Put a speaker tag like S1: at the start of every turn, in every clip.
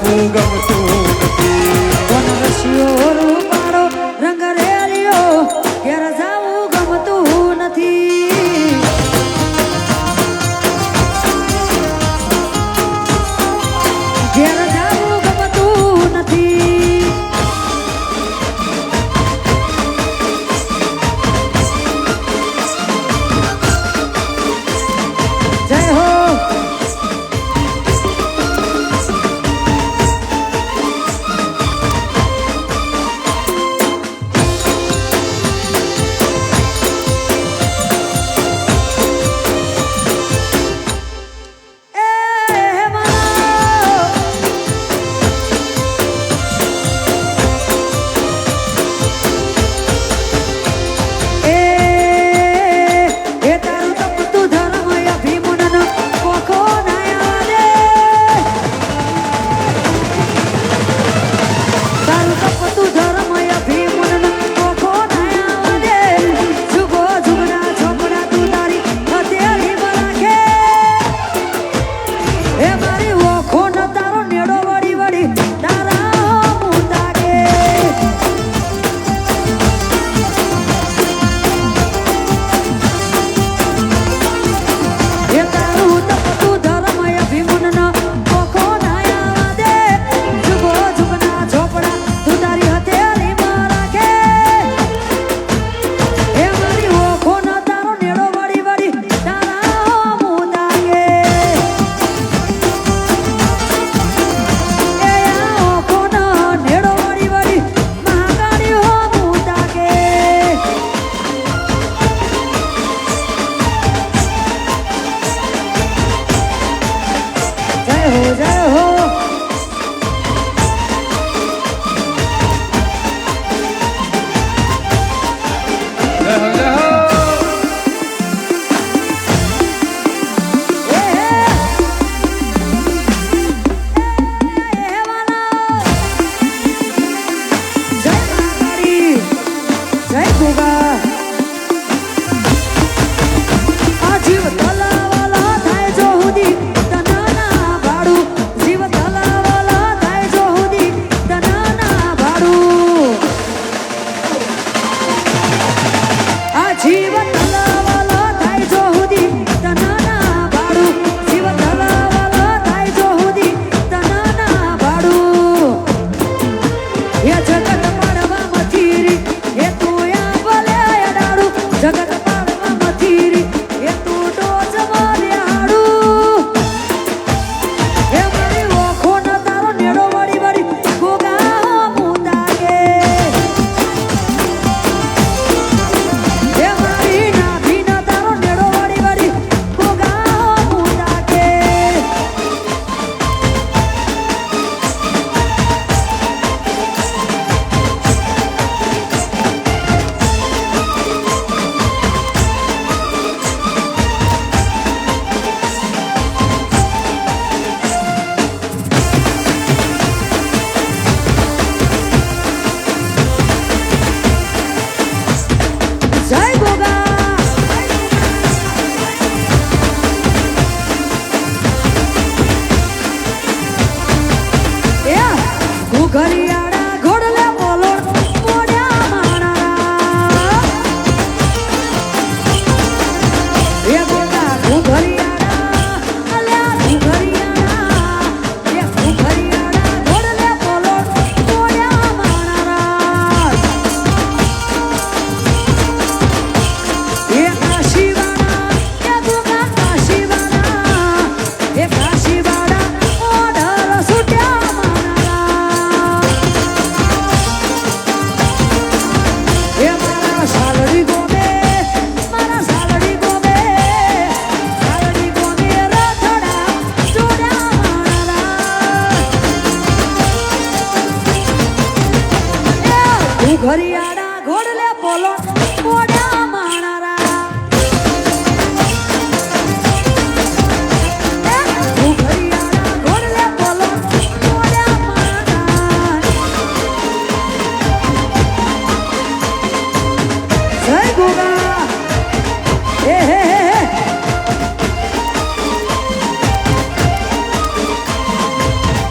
S1: જાવું ગમતું નથી.
S2: કોણ રશિયો રૂપાળો રંગ રેલિયો ઘેર જાવું ગમતું નથી. ઘેર જાવું ગમતું નથી. જય હો. ઘરિયાળા ઘોડલે પોલો મોડા માણારા ઘરિયાળા ઘોડલે પોલો મોડા માણા જય ગોગા હે હે હે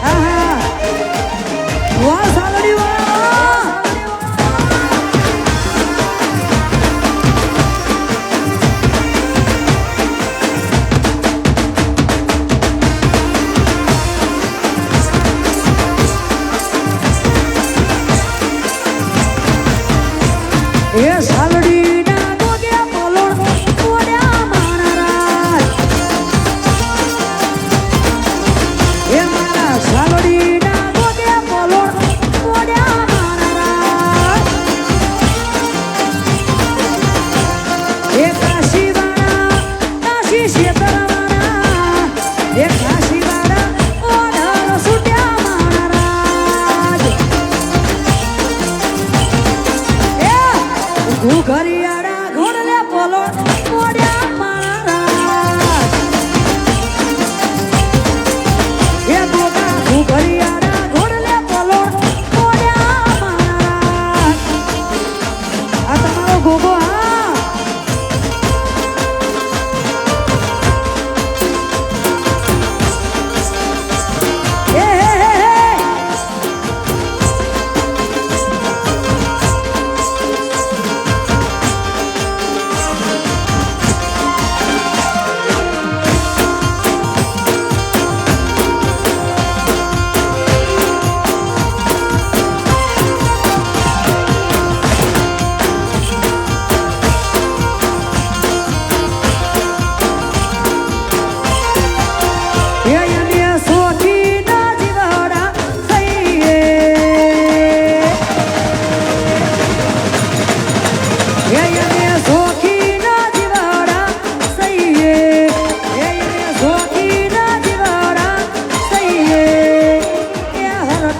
S2: આહા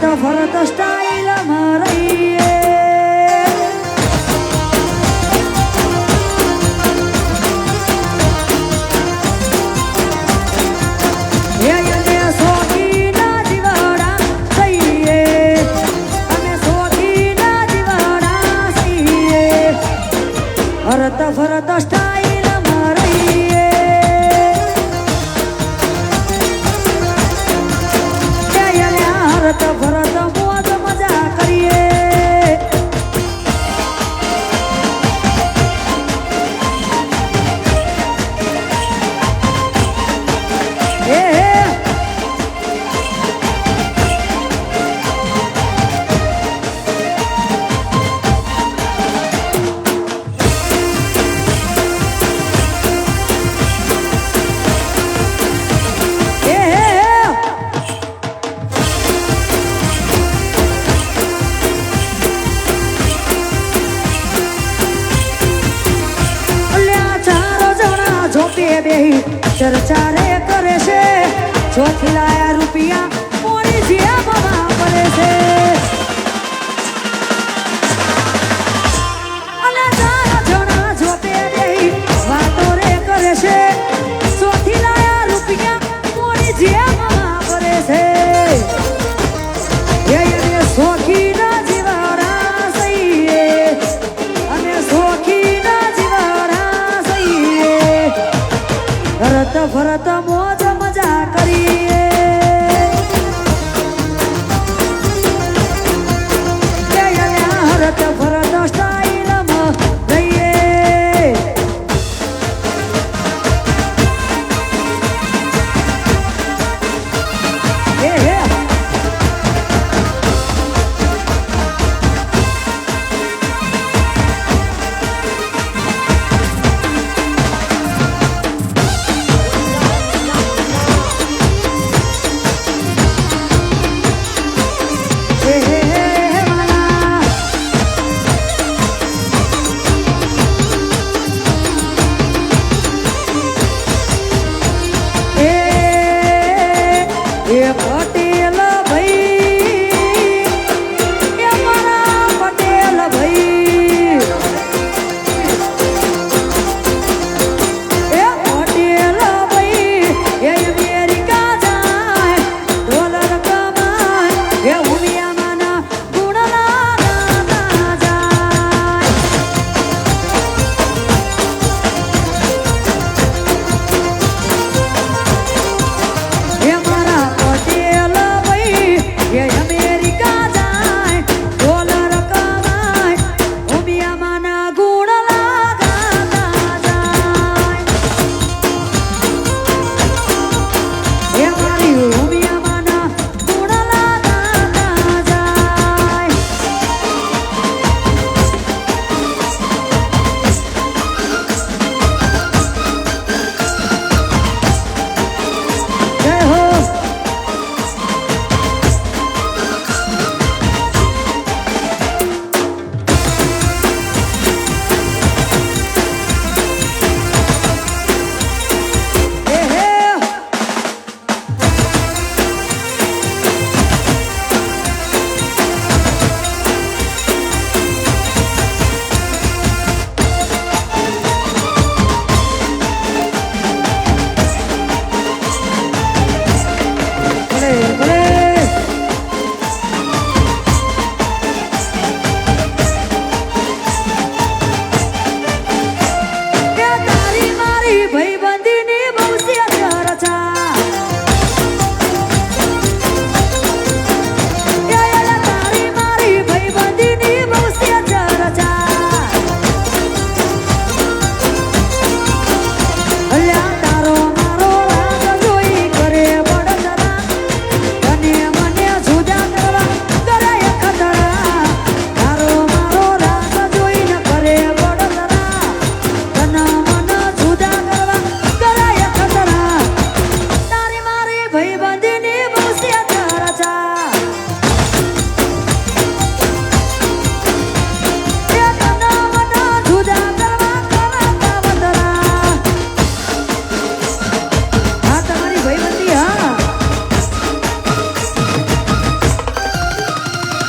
S2: હરત ફરત સ્ટાઈલ રહીએ ફરત ફરત સ્ટાઈલ રહીએ હરત ફરત મોજ મજા કરીએ ચર્ચા રે કરે છે ચોથી લાયા રૂપિયા મોડી જેબમાં પડે છે અને ચાર જણા જોતે બેહી વાતો રે કરે છે ચોથી લાયા રૂપિયા મોડી જેબમાં પડે છે એને સોખી ના જીવાડા સહીએ અને સોખી ના જીવાડા સહીએ ફરત ફરત મોજ મજા કરીએ હરત ફરત સ્ટાઈલમાં રહીએ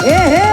S2: એ હે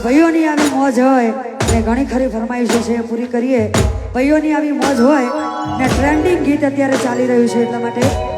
S2: ભાઈઓની આવી મોજ હોય ને ઘણી ખરી ફરમાઈશો છે પૂરી કરીએ. ભાઈઓની આવી મોજ હોય ને ટ્રેન્ડિંગ ગીત અત્યારે ચાલી રહ્યું છે એટલા માટે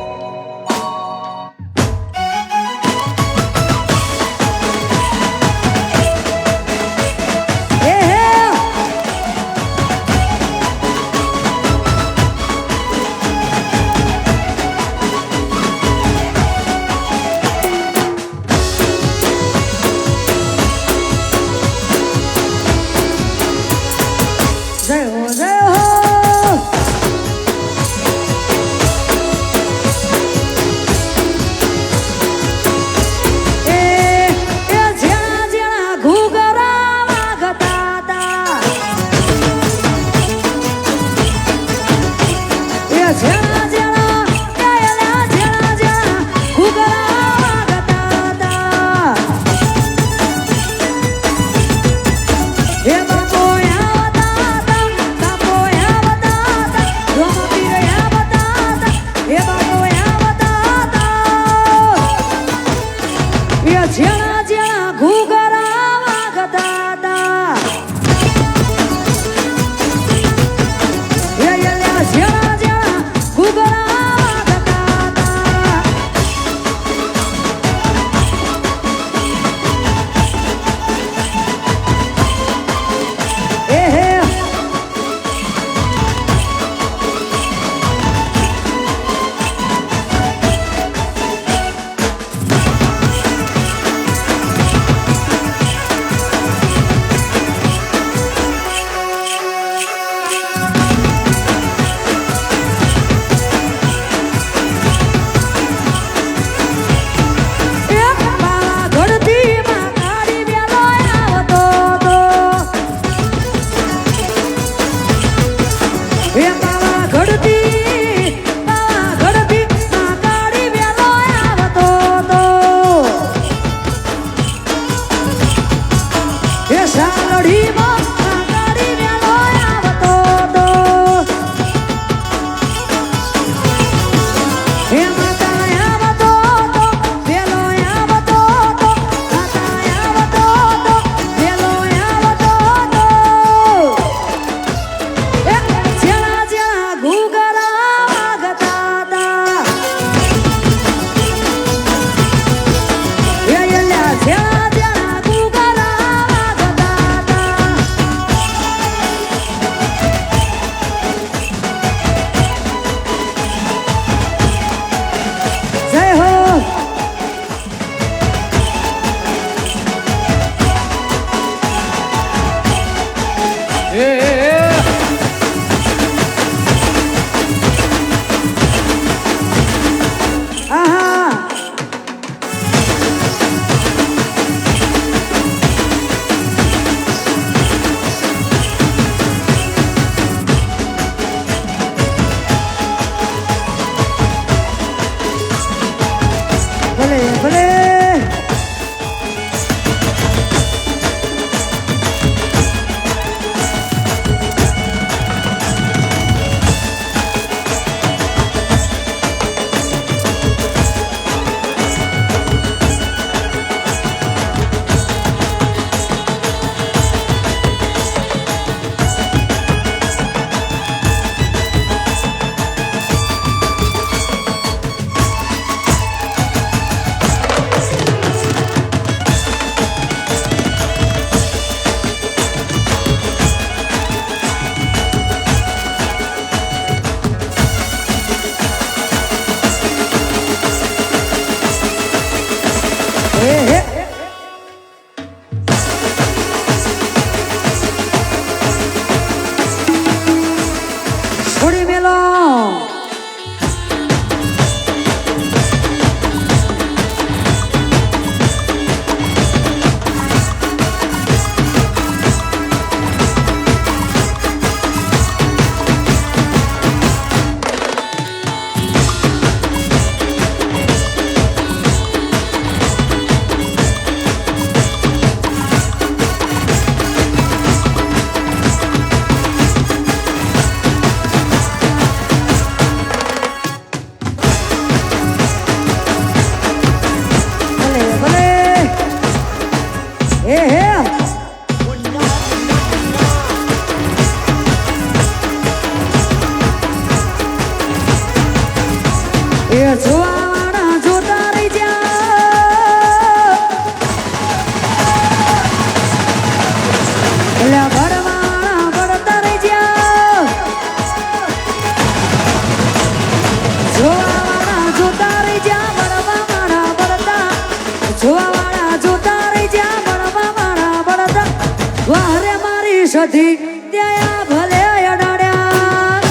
S2: વારે મારી સધી ત્યાં ભલે અડાડ્યા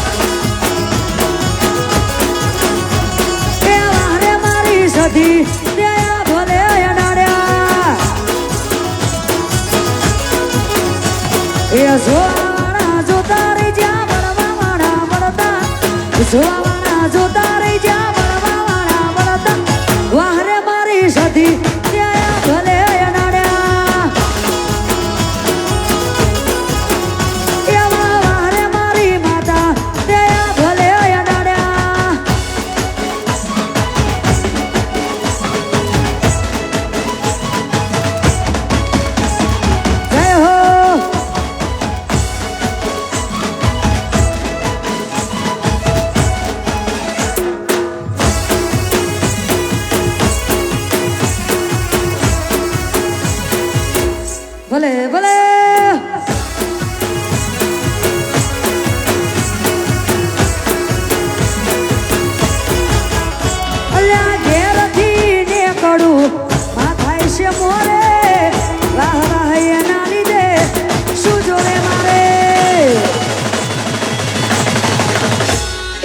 S2: એ વારે મારી સધી ત્યાં ભલે અડાડ્યા એ જોવાના જોતા રહી જ્યાં બળવા વાળા બળતા જોવાના જોતા રહી જ્યાં બળવા વાળા બળતા વારે મારી સધી ત્યાં ભલે અડાડ્યા એવા વારે મારી માતા ત્યાં ભલે અડાડ્યા જય હો ભલે ભલે અલ્યા ઘેરથી નીકળું માથાય છે મોરે વાહ વાહ એના લીધે શું જોડે મારે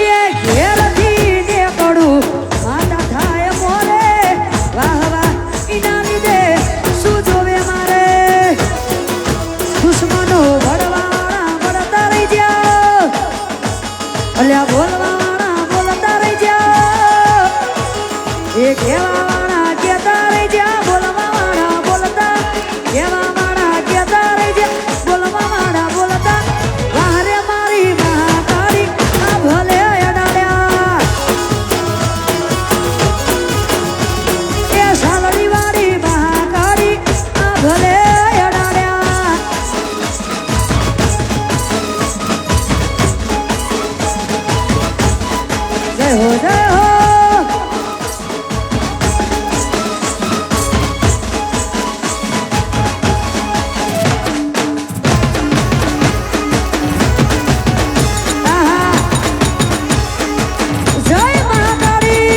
S2: એ ઘેરથી નીકળું માથા થાય મોરે વાહ વાહ એના લીધે શું જોવે મારે દુશ્મનો ભડવાળા ભડતા રહી જાઓ અલ્યા બોલવાળા બોલતા રહી જાઓ એ કહેવાવાળા કહેતા રહી જા બોલવાવાળા બોલતા કહેવાવાળા કહેતા રહી જા બોલવાવાળા બોલતા વારે મારી મહાકાળી આ ભલે અડાડ્યા એ સાલડી વાળી મહાકાળી આ ભલે અડાડ્યા જય હો જય હો આહા. જય મહાકાળી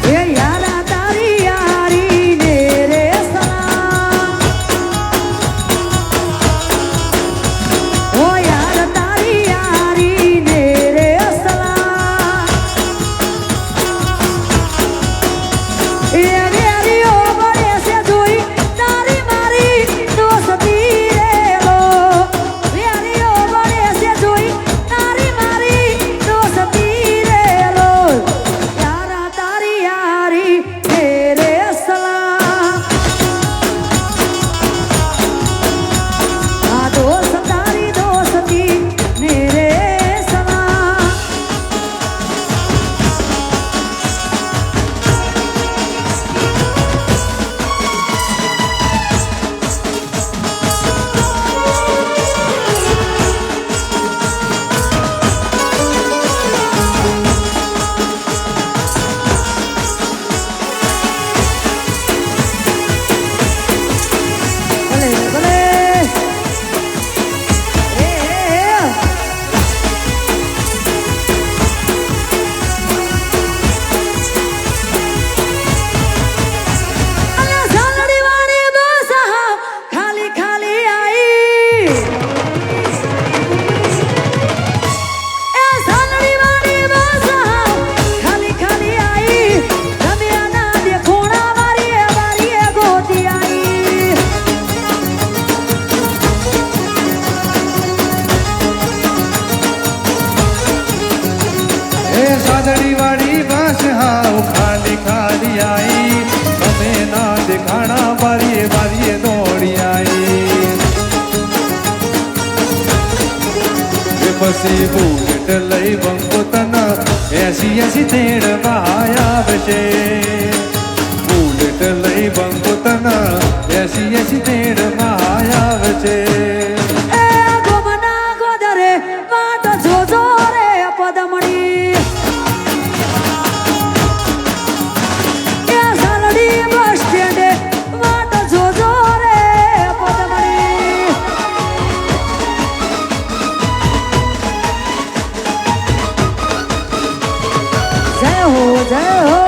S2: એ યારા તારી યારી ને રે સલામ ઓ યાર તારી યારી ને રે સલામ એ વેરીઓ બળે છે જોઈ તારી મારી દોસ્તી રેલો વેરીઓ બળે છે જોઈ તારી મારી દોસ્તી રેલો યારા તારી યારી ને રે સલામ આ દોસ્ત તારી દોસ્તી ને રે સલામ ભલે ભલે અલ્યા ઝાલડી વાળી બસ હાવ ખાલી ખાલી આઈ એ ઝાલડી વાળી બસ હાવ ખાલી ખાલી આઈ રમ્યા ના દેખોણા વારીએ વારીએ ગોતી આઈ
S1: એ સાદડી વાળી બસ હાવ ખાલી ખાલી આઈ તમે ના દેખાણા બારીએ બારીએ દોડી આઈ એ પછી બુલેટ લઈ બંકો તન 80 તેડમાં આવશે બુલેટ લઈ બંકો તન 80 તેડમાં આવશે
S2: એ ગોમના ગોદરે વાટ જોજો રે પદમણી એ ઝાલડી બસ સ્ટેન્ડે વાટ જોજો રે પદમણી જય હો જય હો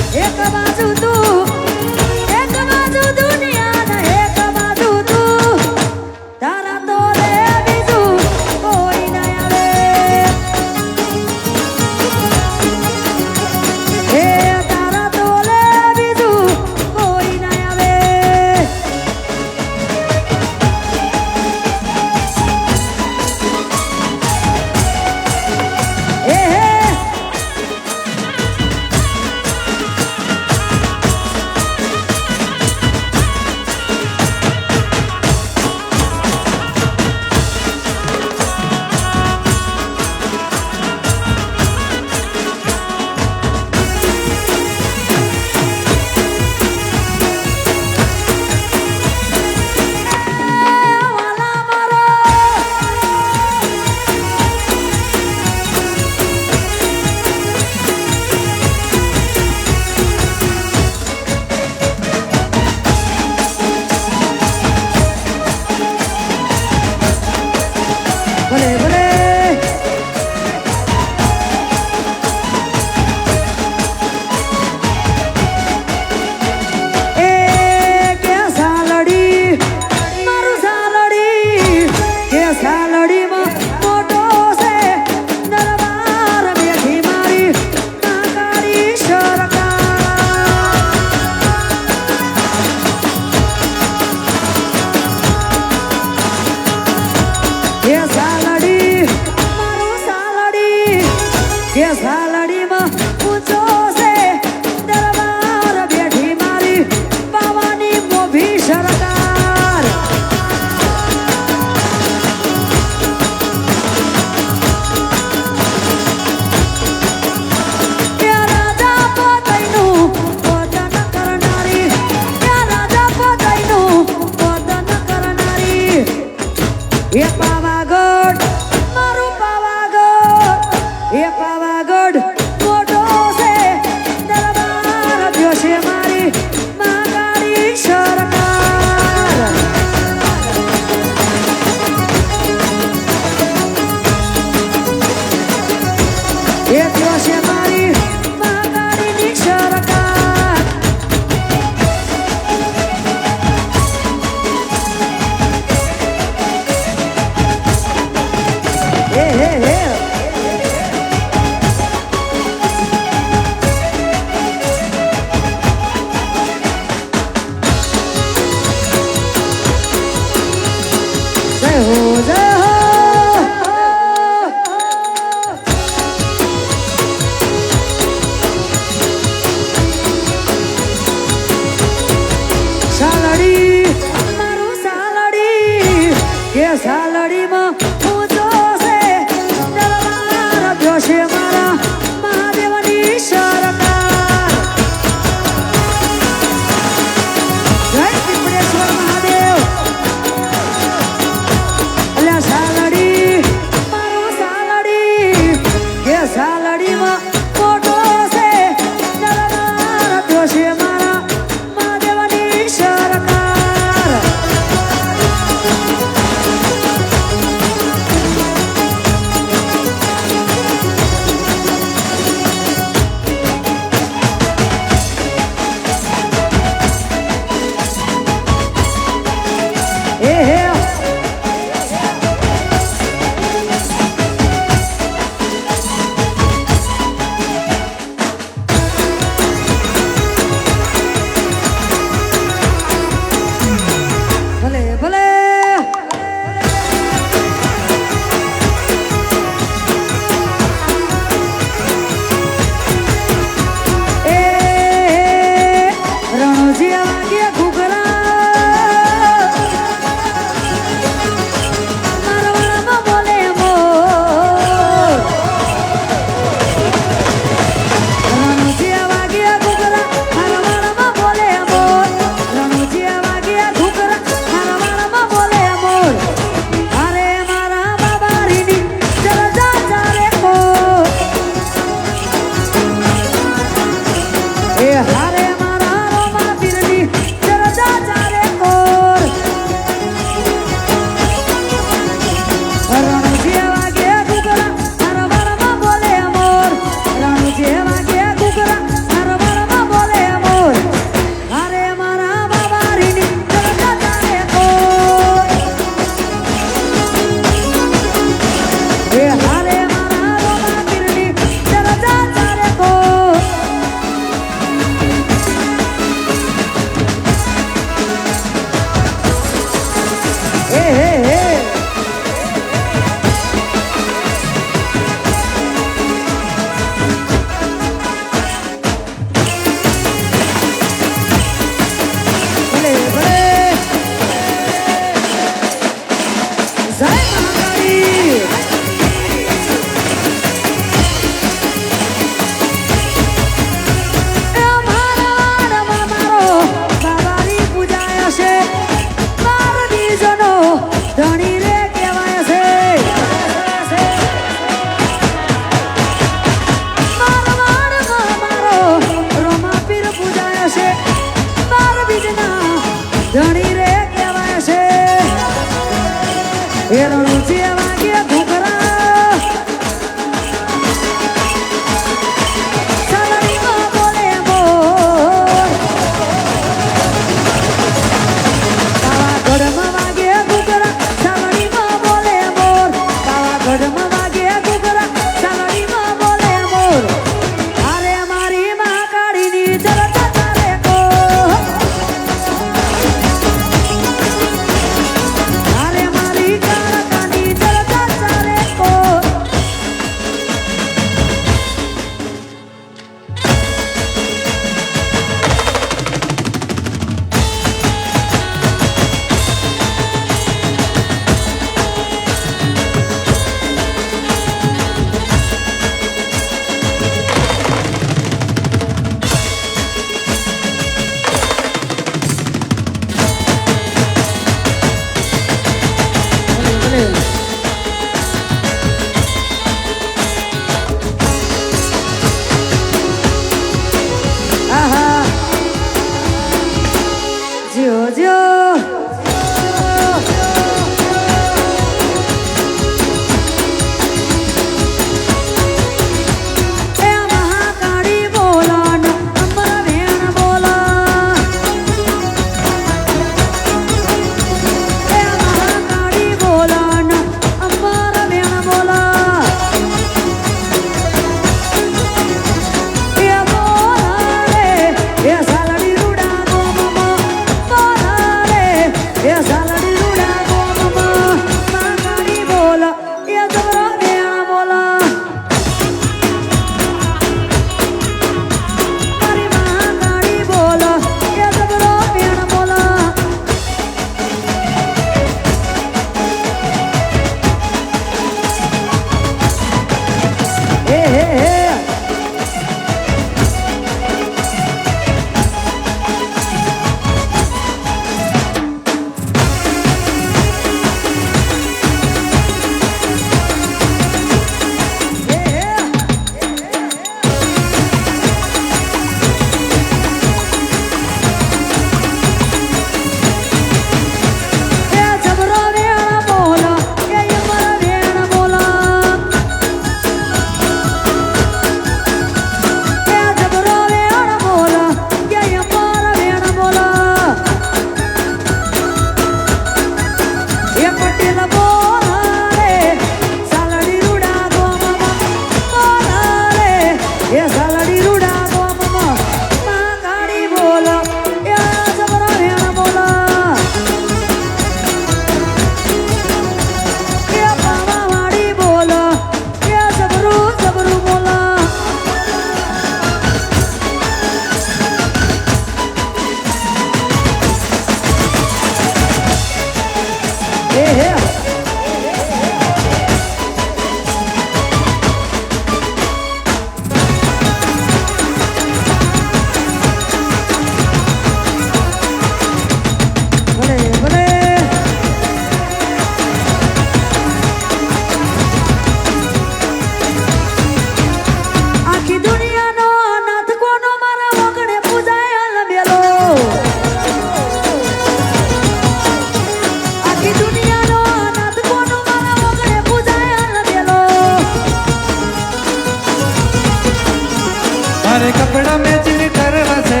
S1: अरे कपड़ा मैचिंग करवा से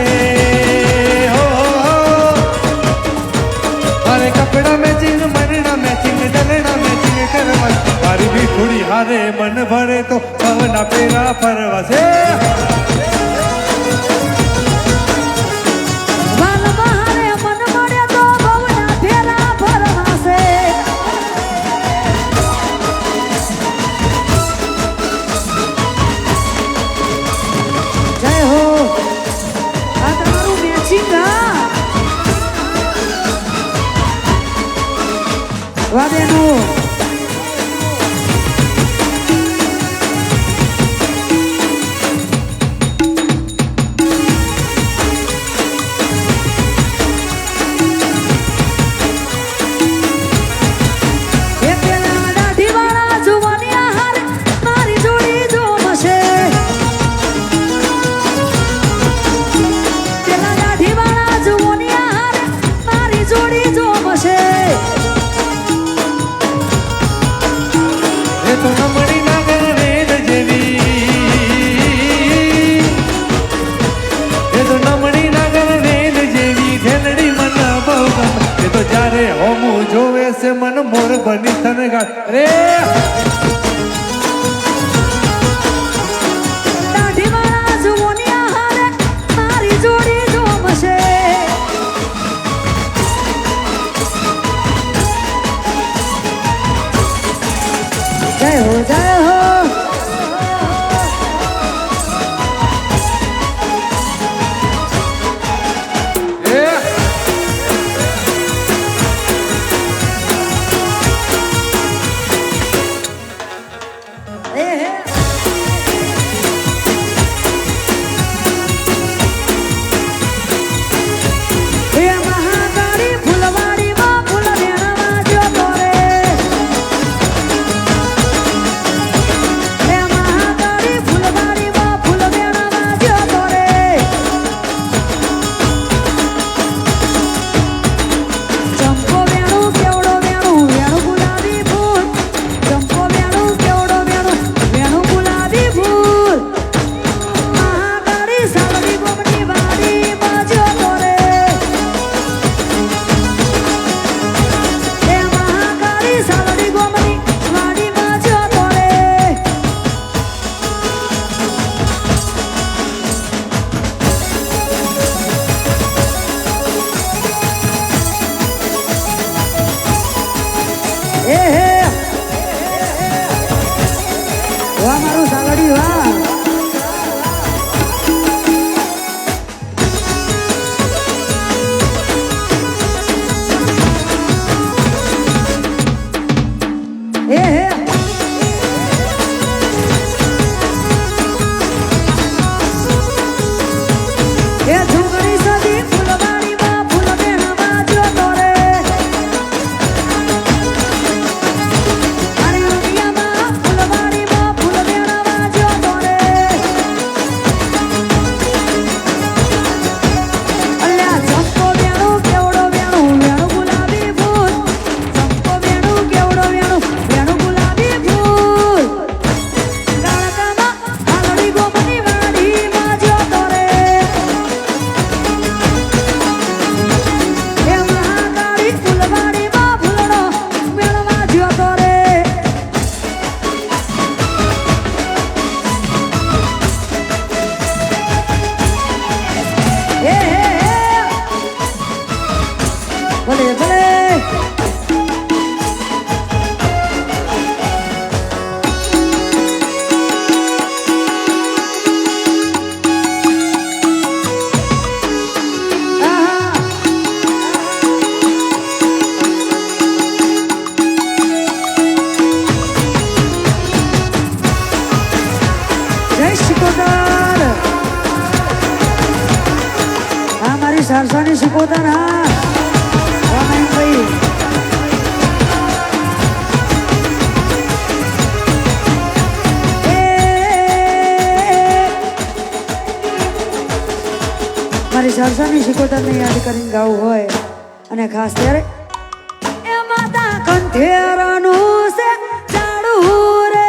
S1: हो अरे कपड़ा मैचिंग मनना मैचिंग डलना मैचिंग करवा मारी भी थोड़ी हारे मन भरे तो पवना पेरा फरवा से
S2: વાલ બહારે મન મળે તો ભવના ફેરા ફરવાશે. જય હો આ તમારું મેચિંગ વાદેનું
S1: तो नमणी नागर रेल जेवी ये तो नमणी नागर रेल जेवी धेनड़ी मन बहु गम ये तो जारे होमू जोवे से मन मोर बनी थन गाट रे
S2: દાઢીવાળા જુઓનિયા હારે મારી જોડી જોમશે. જય હો જય હો એ હે એ મહાકાળી ફૂલવાડીમાં ફૂલ વેણવા જોતો રે. એ મહાકાળી ફૂલવાડીમાં ફૂલ વેણવા જોતો રે. ચંપો વેણું કેવડો વેણું વેણું ગુલાબી ફૂલ. ચંપો વેણું કેવડો વેણું વેણું ગુલાબી ફૂલ. મહાકાળી સાવડી ગોમની વાડીમાં જોતો રે. એ મહાકાળી સાવડી ગોમની વાડીમાં જોતો રે. એ હે વાહ મારું સાવડી વાહ. એ હે એ ઝુંગડી સદી ફૂલવાડીમાં ફૂલ વેણવા જોતો રે. અરે ઉડિયામાં ફૂલવાડીમાં ફૂલ વેણવા જોતો રે. અલ્યા ચંપો વેણું કેવડો વેણું વેણું ગુલાબી ફૂલ. ચંપો વેણું કેવડો વેણું વેણું ગુલાબી ફૂલ. ગાળકામાં હાલડી ગોમની વાડીમાં જોતો રે. એ મહાકાળી ફૂલવાડીમાં ફૂલડો વેણવા જોતો રે. એ હે હે ભલે ભલે આહા જય શિકોતર. આ મારી સરસાની શિકોતર હા ભાઈ. મારી સરસાની શિકોતરને યાદ કરીને ગાવું હોય અને ખાસ ત્યારે એ માતા કંઠેરનું છે ઝાડું રે.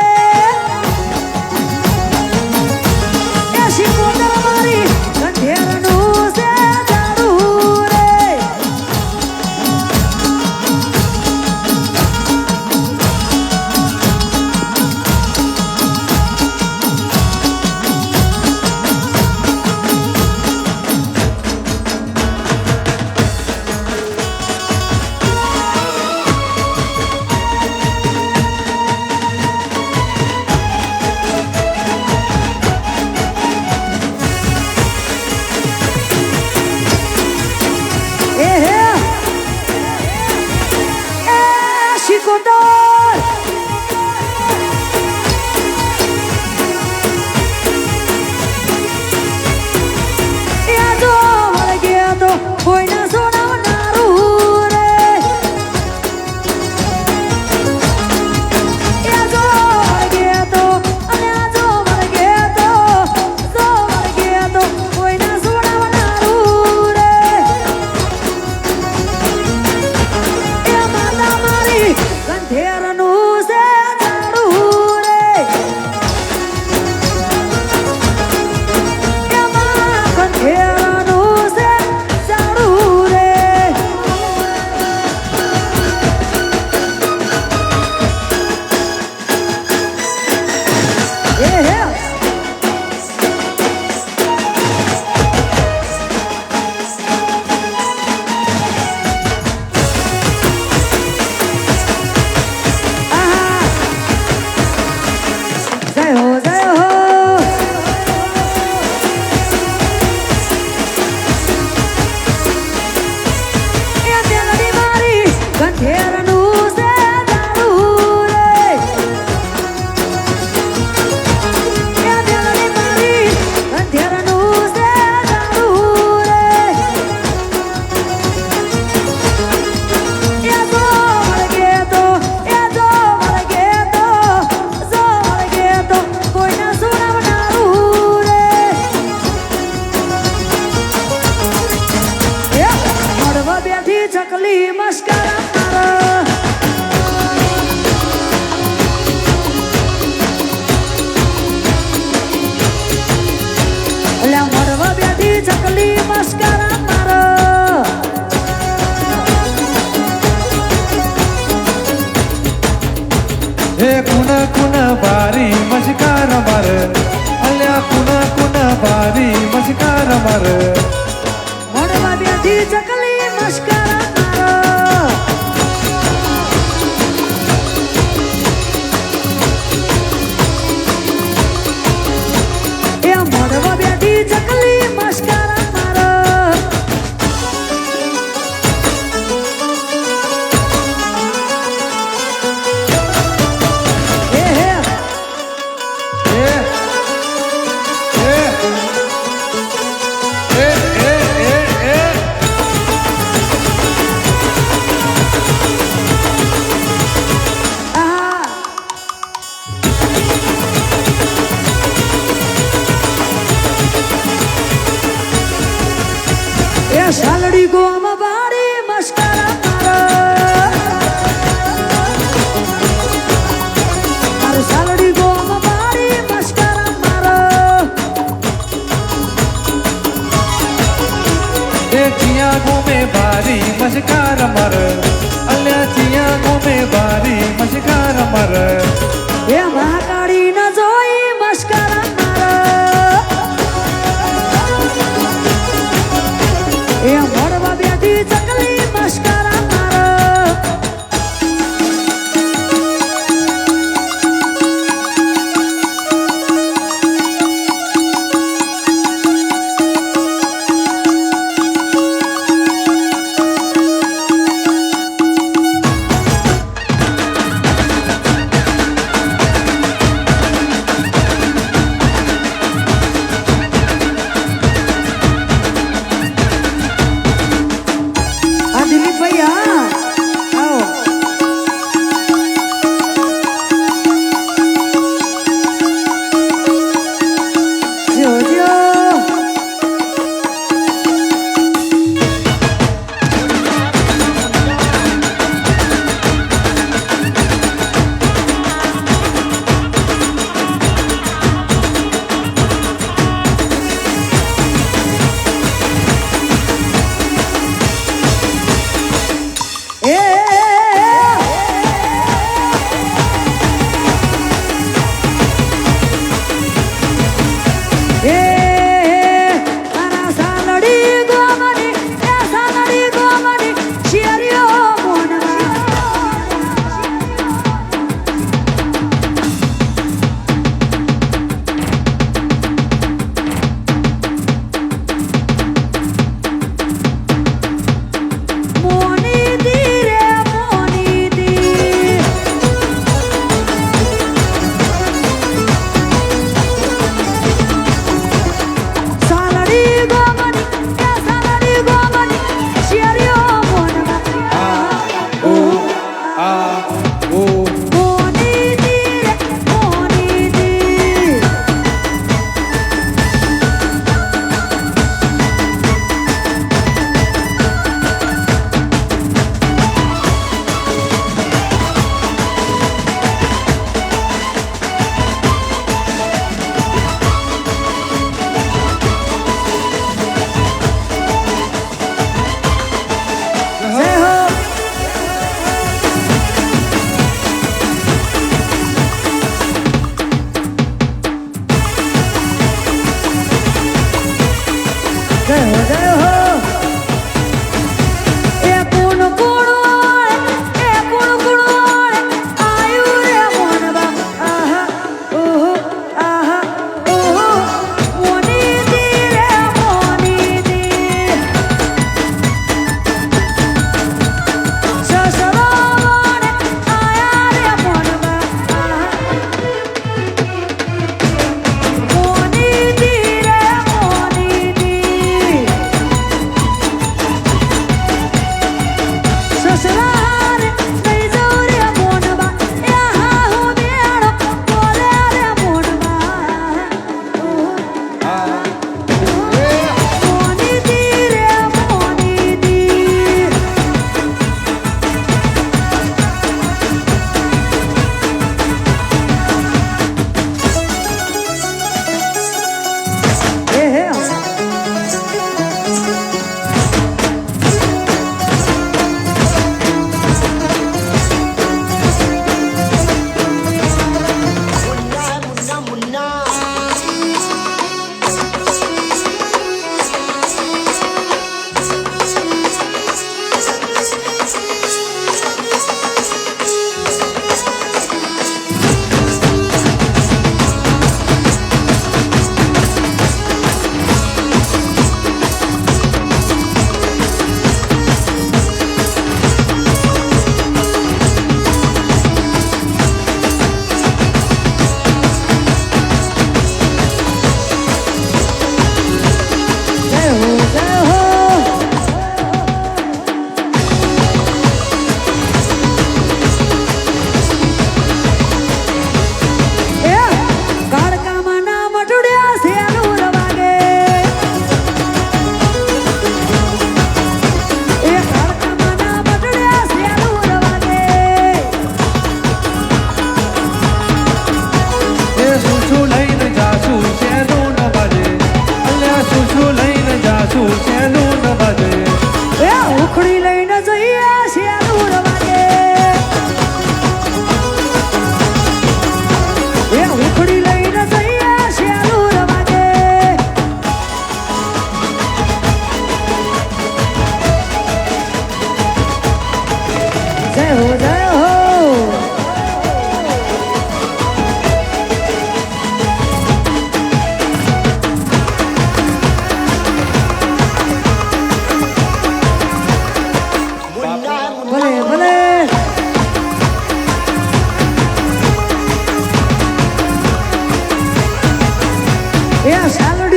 S2: એ શિકોતર સાલડી ગોમ વાળી મસ્કરા મારો સાલડી ગોમ વાળી મસ્કરા મારો
S1: એ ચિયા ગોમે બારી મસ્કાર મર અલ્યા ચિયા ગોમે બારી મસ્કાર મર
S2: એ મહાકાળી ન જોઈ મસ્કરા મારો એ મોડવા બેઠી એ સાલડી